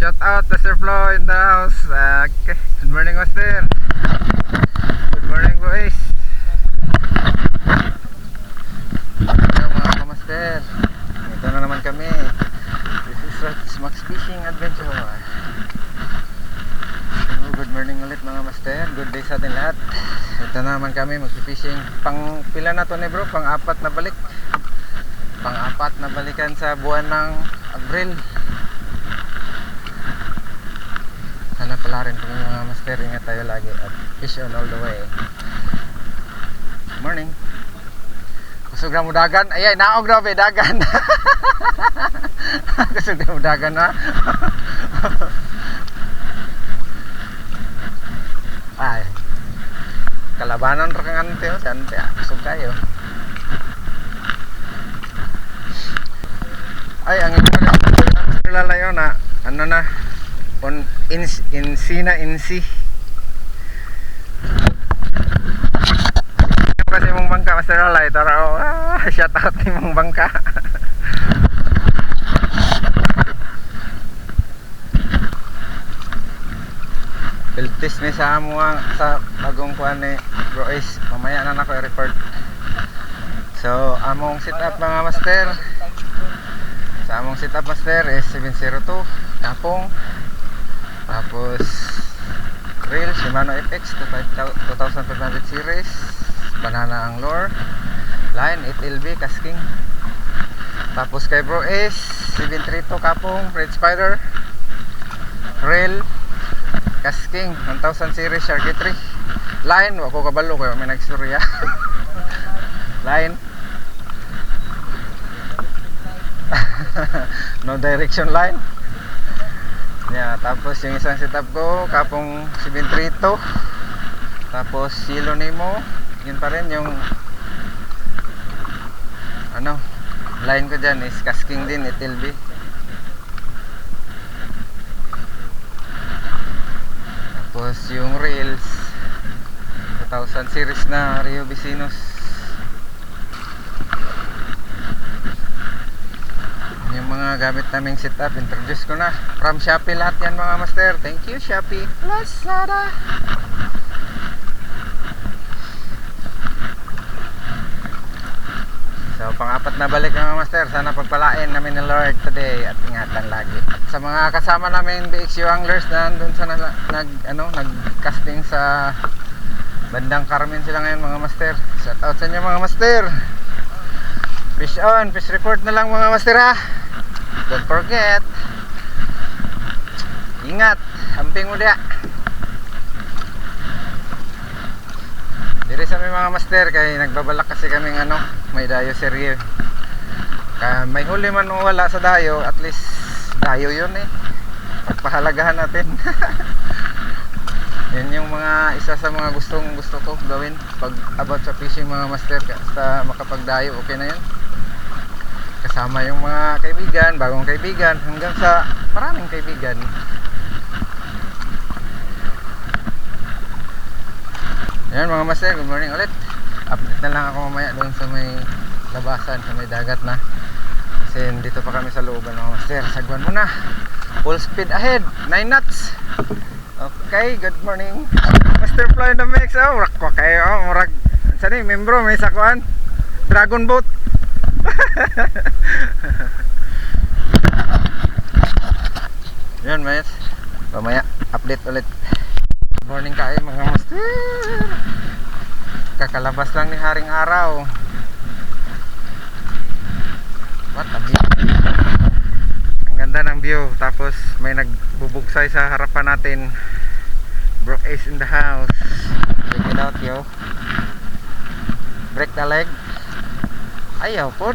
shout out Master Flo in the house. Okay. Good morning, Master. Good morning, boys. Hello mga kamaster. Ito na naman kami. This is Max Fishing Adventure. So, good morning ulit mga master. Good day sa atin lahat. Ito na naman kami mag-fishing. Pang pila na to ni bro? Pang apat na balik. Pang apat na balikan sa buwan ng Abril. Sana pala rin kami mga master. Ingat tayo lagi at fish on all the way. Good morning. Kusog na mo dagan. Ay, naog grabe dagan. Kusog na mo dagan ha. Ay. Kalabanan ra kang ante o, ante. Kusog kayo. Ay, ang lalayo na ano na on insina insi. Kasi mong bangka Master Alay tara shout out ni mong bangka. Piltis ni sa amo sa bagong kuan ni Bro Ace. Mamaya na nako i-report. So among setup mga master. Sa among setup master is 702 kapong. Tapos reel Shimano FX 2500 series. Banana ang lure. Line 8LB casking. Tapos kay Bro S 732 kapong Red Spider. Reel casking 1000 series Sharky 3. Line wako kabalo kay may nagstorya. Line no direction line. Yeah, tapos yung isang setup ko kapong 732. Tapos Silo Nemo, yun pa rin yung ano, line ko dyan is casking din 8LB. Tapos yung reels 2000 series na Rio Vecinos. Yung mga gamit naming setup, introduce ko na from Shopee lahat yan mga master. Thank you Shopee, Lazada. So pang-apat na balik mga master. Sana pagpalain namin ng Lord today at ingatan lagi. At sa mga kasama namin BXU anglers na nandun sa nag-casting sa bandang Carmen sila ngayon mga master. Shout out sa inyo mga master. Fish on, fish report na lang mga master ha. Don't forget. Ingat, hamping mo dia. Diri sa may mga master kay nagbabalak kasi kaming may dayo serye. Kaya may huli man o wala sa dayo, at least dayo yun eh. Pagpahalagahan natin. Yan yung mga isa sa mga gusto ko gawin pag about sa fishing mga master. Basta makapagdayo okay na yun. Kasama yung mga kaibigan, bagong kaibigan, hanggang sa maraming kaibigan. Ayan mga master, good morning ulit. Update na lang ako mamaya doon sa may labasan, sa may dagat na. Kasi dito pa kami sa looban mga master. Sagwan muna. Full speed ahead, 9 knots. Okay, good morning. Master Fly in the mix. Oh, rakwa kayo. Murag, saan yung membro, may sakuan? Dragon boat. Yun mas mamaya update ulit. Good morning kayo mga master. Kakalabas lang ni haring araw. What a view. Ang ganda ng view. Tapos may nagbubugsay sa harapan natin. Bro Ace in the house. Check it out yo. Break the leg. Ayaw po.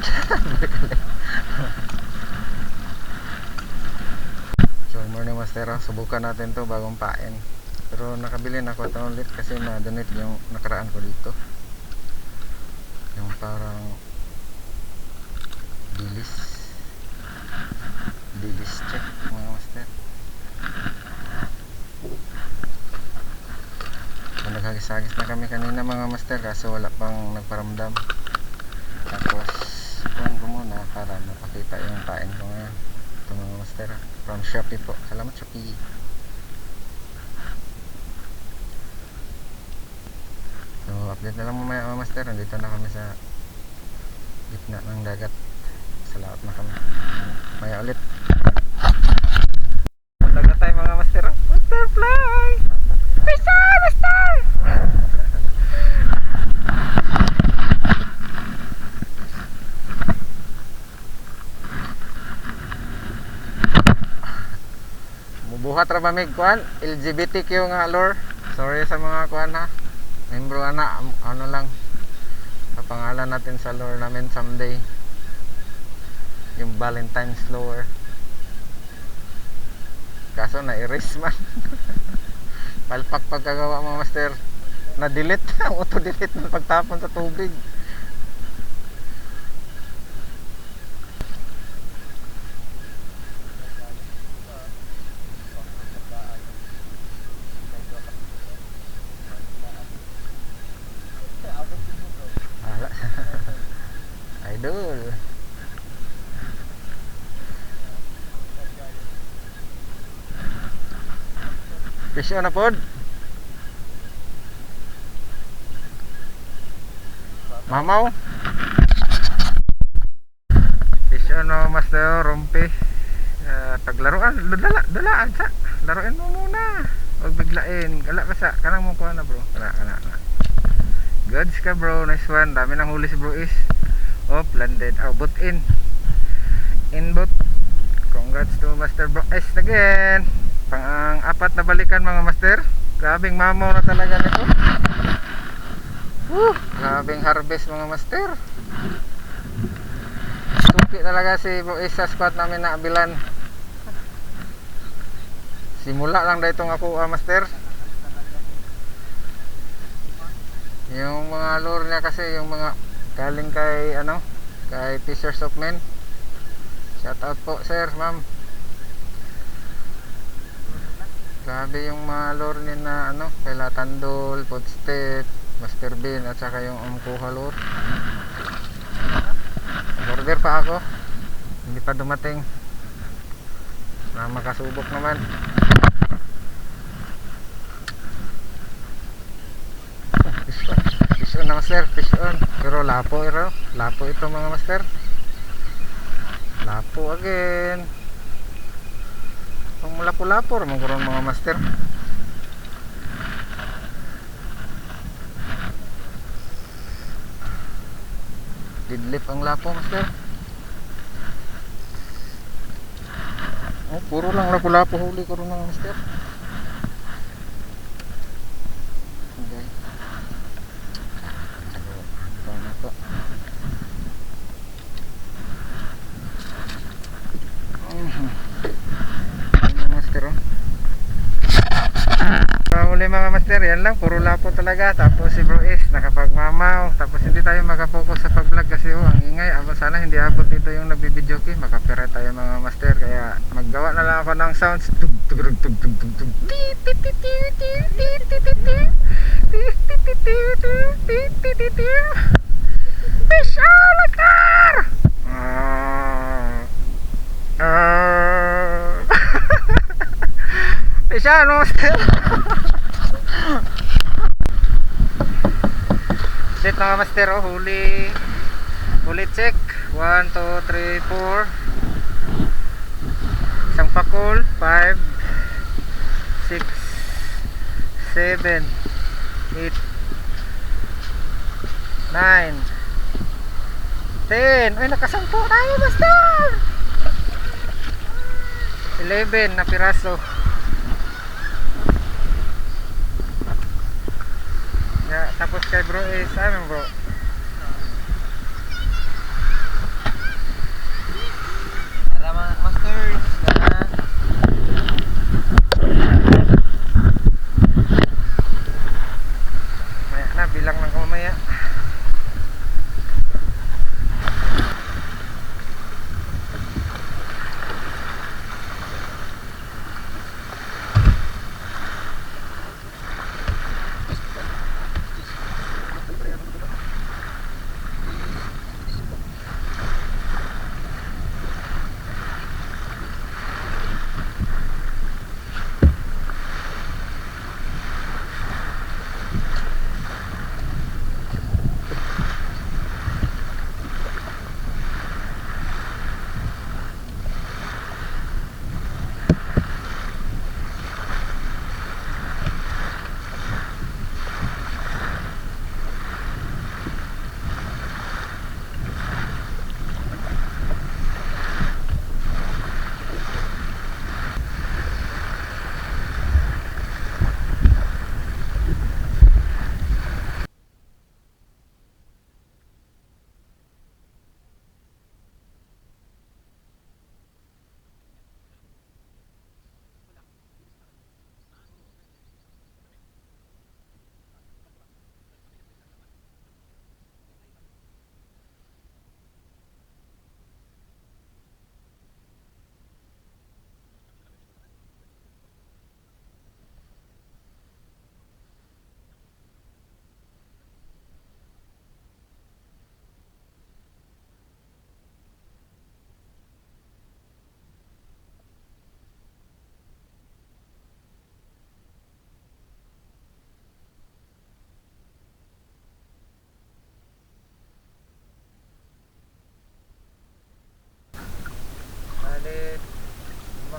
So morning master, subukan natin to bagong pain. Pero nakabili na ako ito ulit kasi na-donate yung nakaraan ko dito. Yung parang dilis check mga master. Naghagis-hagis na kami kanina mga master kaso wala pang nagparamdam. Tapos kuhan ko muna para mapakita yung pain ko ngayon. ito mga master, from Shopee po. Salamat Shopee. So update na lang mamaya mga master. Nandito na kami sa gitna ng dagat. Sa laot na kami. Maya ulit. Dagat tayo mga master. Butterfly! Pisa master! Mubuhat ra ba mig kuan LGBTQ nga lore. Sorry sa mga kuan ha. Membro ana ano lang kapangalan natin sa lore namin someday. Yung Valentine's lore. Kaso na erase man. Palpak pagkagawa mga master. Na delete, auto delete ng pagtapon sa tubig. Idol. Fish on na pod. Mamaw. Fish on no master rumpi. Paglaruan, dalaan sa. Laruin mo muna. Huwag biglain. Gala ka sa. Kanang mo kuha na bro. Kana. Goods ka bro. Nice one. Dami ng huli si bro is. Oh, landed. Oh, boot in. In boot. Congrats to Master Bro S again. Pang-apat na balikan mga master. Grabing mamaw na talaga nito. Grabing harvest mga master. Suki talaga si Bro S sa squad namin na abilan. Simula lang dahil itong ako master. Yung mga lure niya kasi yung mga galing kay ano, kay Fishers of Men. Shout out po sir, ma'am. Grabe yung mga lure niya na ano, kay Latandol, Footstep, Master Bean at saka yung Kuha lure. Order pa ako. Hindi pa dumating. Na makasubok naman. Fish on na master, fish on. Pero lapo ito mga master. Lapo again. Ang lapo-lapo magkaroon mga master. Didlip ang lapo master. Oh, puro lang lapo-lapo huli ko rin mga master. Okay. Ito na to. Master oh. Muli mga master, yan lang, puro lapo talaga. Tapos si Bro S nakapagmamaw. Tapos hindi tayo makapokus sa pag-vlog kasi ang ingay. Sana hindi abot dito yung nagbibideo ko. Makapira tayo mga master. Kaya maggawa na lang ako ng sounds. Fish on master! Fish on master! Set mga master, oh, huli check 1, 2, 3, 4 isang pakol 5, 6, 7, 8, 9, 10. Ay, nakasampo tayo master. 11 na piraso. Ya, tapos kay Bro is ano bro? Para masters na. Maya na, bilang lang ko mamaya.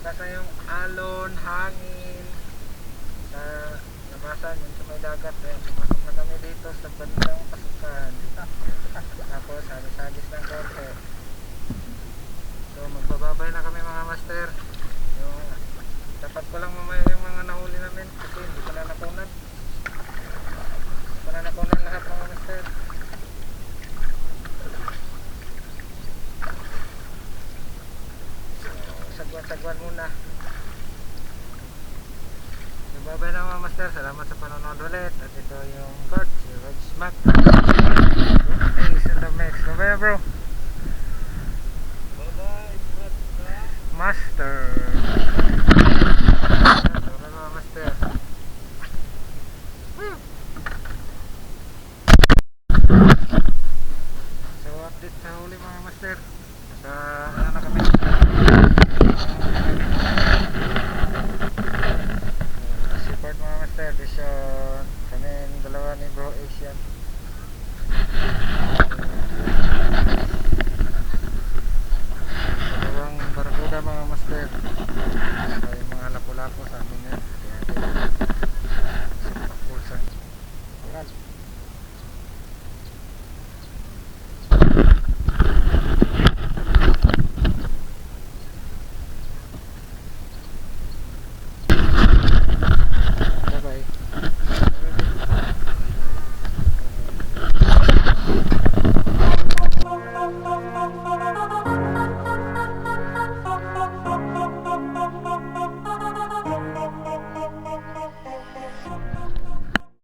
Malakas na yung alon, hangin sa labasan, yung sa may dagat. Ayan, pumasok na kami dito sa bandang pasukan. Tapos habis-habis ng konti. So magbababay na kami mga master. Yung dapat ko lang mamaya yung mga nahuli namin kasi hindi pa na nakunan. Hindi pa na nakunan lahat mga master. Sagwan muna. So, bye na mga master. Salamat sa panonood ulit. At ito yung Kurt, si Rog Smack. Ace in the mix. Bye bro. Bye-bye, Master.